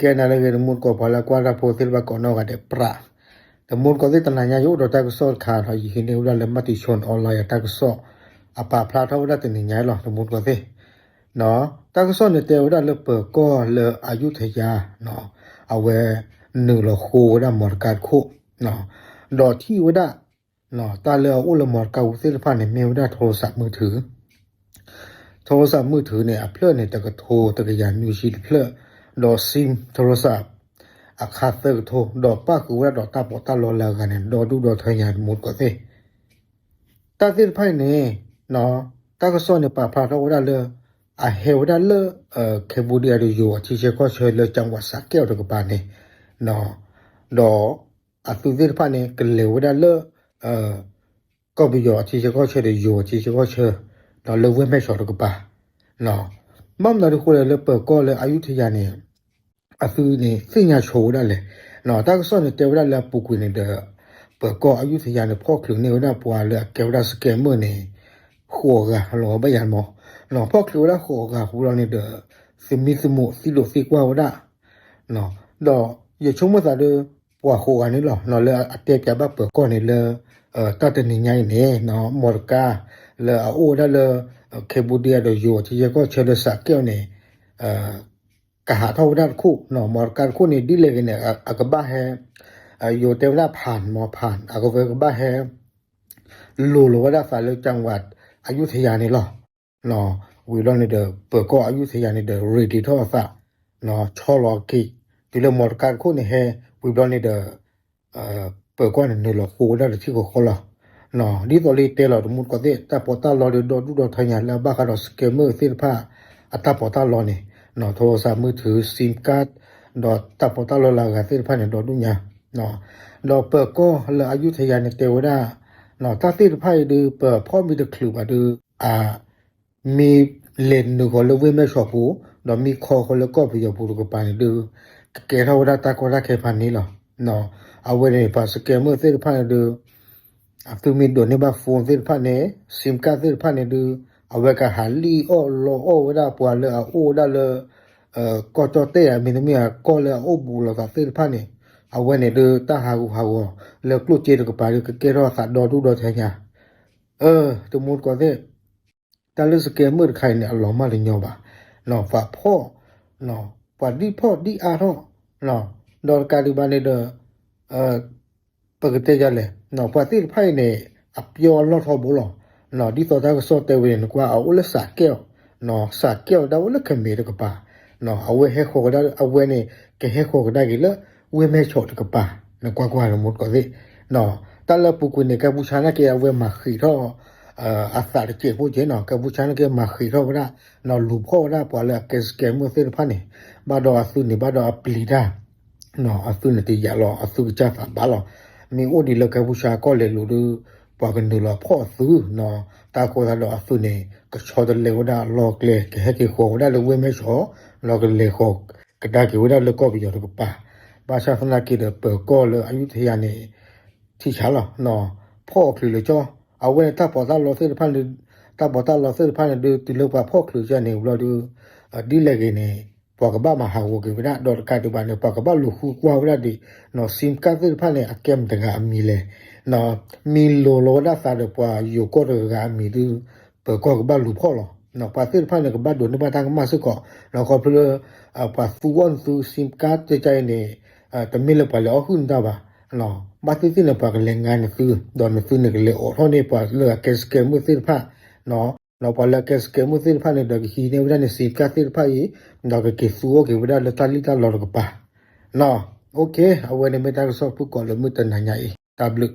ke na le ge mun ko pala kwa ra po sil ba ko no ga de pra the mun ko de tan nya yu do ta ko so kha tho yi ne ura le mati chon online ta ko so apa phla tho da tin nya lo the mun ko de no ta ko so ne te ura le pe ko le ayuthaya no awe nu lo kho da mor ka kho no do thi wada no ta le o le mor ka u sil pha ne me wada โทรศัพท์มือถือโทรศัพท์มือถือเนี่ยเพลินเนี่ยตะกโทรตะกยานอยู่ชีเพลินดอซิมโทรศัพท์อาคาเตอร์โทรดอกป้าคือว่าดอกตาปอตาลอลากันเนี่ยดอดูดอทยานหมดก็เตตาติดไพ่เนี่ยเนาะตาก็ซ่อนในป่าพระเราได้เลยเฮวได้เลยเคบูเดียดูอยู่ที่เชก็เชยเลยจังหวัดสระแก้วตะกปาเนี่ยเนาะดอตุติดไพ่เนี่ยก็เลวได้เลยก็ไปอยู่ที่เชก็เชยได้อยู่ที่เชก็เชยเราเลิกเว้นไม่ชอบตะกปาเนาะมั่มเราดูคนเลยเปิดก็เลยอายุทยาเนี่ยคือเนี่ยสิ่งยาโชว์ได้เลยเนาะถ้าก็ส่วนเดียวได้แล้วปุกุเนี่ยเด้อเปิดก็อายุทยาเนี่ยพ่อคลึงเนี่ยได้ปัวเลยเกี่ยวกับสแกมเมอร์เนี่ยหัวกะหล่อไม่ยันมอเนาะพ่อคลึงได้หัวกะหัวเราเนี่ยเด้อสิมีสมุสิโลสิกว่าได้เนาะดอกอย่าชงมาซะเด้อปัวหัวกันนี่หรอเนาะเลยอัตเตจะบ้าเปิดก็เนี่ยเลยตัดแต่เนี่ยใหญ่เนี่ยเนาะมอร์กาเลยโอ้ได้เลยเคบูเดียโดยอยู่ที่จะก็เชลสักเกี่ยวเนี่ยกะหาเท่าด้านคู่เนาะมอร์การคู่นี่ดิเลกันเนี่ยอากบ้าแฮอยู่เต็มหน้าผ่านมอผ่านอากเวกบ้าแฮลูว่าได้ฝ่ายเลือกจังหวัดอยุธยานี่หรอเนาะวิลล์นี่เด้อเปิดก็อยุธยานี่เด้อรีดีท่อซะเนาะชอลอกิดิเลมอร์การคู่นี่แฮวิลล์นี่เด้อเปิดก็นี่หรอคู่ได้ที่ก็คนละเนาะดีตัวลีเตลอดมุดก็ได้แต่พอตาลอดดูดอทยานแล้วบ้าก็สแกมเมอร์สิผ้าอัตราพอตาลอนี่เนาะโทรศัพท์มือถือซิมการ์ดดอตาพอตาลอลากาสิผ้าเนี่ยดอดุญญาเนาะดอเปิดก็เลยอายุทยานเตวดาเนาะตาสิผ้าดูเปิดพ่อมีตะคลุบดูมีเลนนึกก็เลยเว้ไม่ชอบผู้ดอมีคอเขาแล้วก็ไปอยู่ผู้ก็ไปดูเกล้าได้ตาก็ได้แค่พันนี้หรอเนาะเอาไว้ในภาสแกมเมอร์สิผ้าดูtu mi do ne ba phone fir pha ne sim card fir pha ne du awe ka hali o lo o da pwa le o da le ko to te ya mi ne mi ko le o bu lo ka fir pha ne awe ne du ta ha gu le klu che de ka pa ke ro sa do du do the nya tu mu ko de ta le ske mu khai ne lo ma le nyo ba no fa pho no pa di pho di a tho no do ka di ba ne deปกติจะเลยเนาะพอที่ไพ่เนี่ยอับยอลอทอบุลเนาะดีต่อจากสอเตวินกว่าเอาอุลสาเกียวเนาะสาเกียวดาวอุลขมีดกป่าเนาะเอาเวเฮโคก็ได้เอาเวเนี่ยแกเฮโคก็ได้กี่ละเวไม่ชดกป่าเนาะกว่าหมดก็สิเนาะแต่ละปุกุเนี่ยกัมพูชาเนี่ยแกเอาเวมาขีท่ออาสาเจ็บผู้เจเนาะกัมพูชาเนี่ยแกมาขีท่อก็ได้เนาะลูกพ่อได้ปว่าเลยแกสแกมเมื่อเส้นพันเนี่ยบาดออสุนี่บาดออปลีได้เนาะอสุนี่ตียาลออสุจ้าฝาบาลอมีโอดีเลกัมพูชาก็เลยรู้ดูปากันดูละพ่อซื้อเนาะตาโคตรละสุนี่ก็ชอดเลวดาลอกเลยแกให้กี่คนได้เลยเว้ไม่ชอลอกเลยหกก็ได้กี่วันได้เลยก็ไปอยู่ตรงป่าภาษาสนากีเดเปิดก็เลยอยุธยานี่ที่ฉันละเนาะพ่อคือเลยจ้อเอาไว้ถ้าพอตาเราเส้นพันเลยถ้าพอตาเราเส้นพันเลยดูติดเลยว่าพ่อคือจะเนี่ยเราดูดีเลยกันเนี่ยปากบ้ามาหาวกันไปนะดอดการดูบ้านเนี่ยปากบ้าลูกคู่กว่าเวลาดีเนาะซิมการ์ดที่ผ่านเนี่ยเกมต่างๆมีเลยเนาะมีโลด้าซาเดปว่าอยู่ก็เรื่องมีดูเปิดก็บ้าลูกพ่อหรอเนาะปาที่ผ่านเนี่ยก็บ้าโดนในบ้านทางมาสักก่อนเราก็เพื่อปาฟูวันฟูซิมการ์ดใจเนี่ยแต่ไม่เลยไปแล้วขึ้นได้ป่ะเนาะบ้านที่เนี่ยปากแรงงานเนี่ยคือโดนซื้อเนี่ยก็เลยออกเท่านี้ปาเลือกเกสเกมมือที่ผ่านเนาะเราพอแล้วแกสเกมมือที่ผ่านเนี่ยดอกฮีเนี่ยเวลาเนี่ยสิการ์ดที่ผ่านอีดอกเกสูโอเคเวลาเราตัดลิตรลอร์ก็ป่ะเนาะโอเคเอาไว้ในไม่ได้สอบผู้ก่อนเลยมือตันหายตาบลึก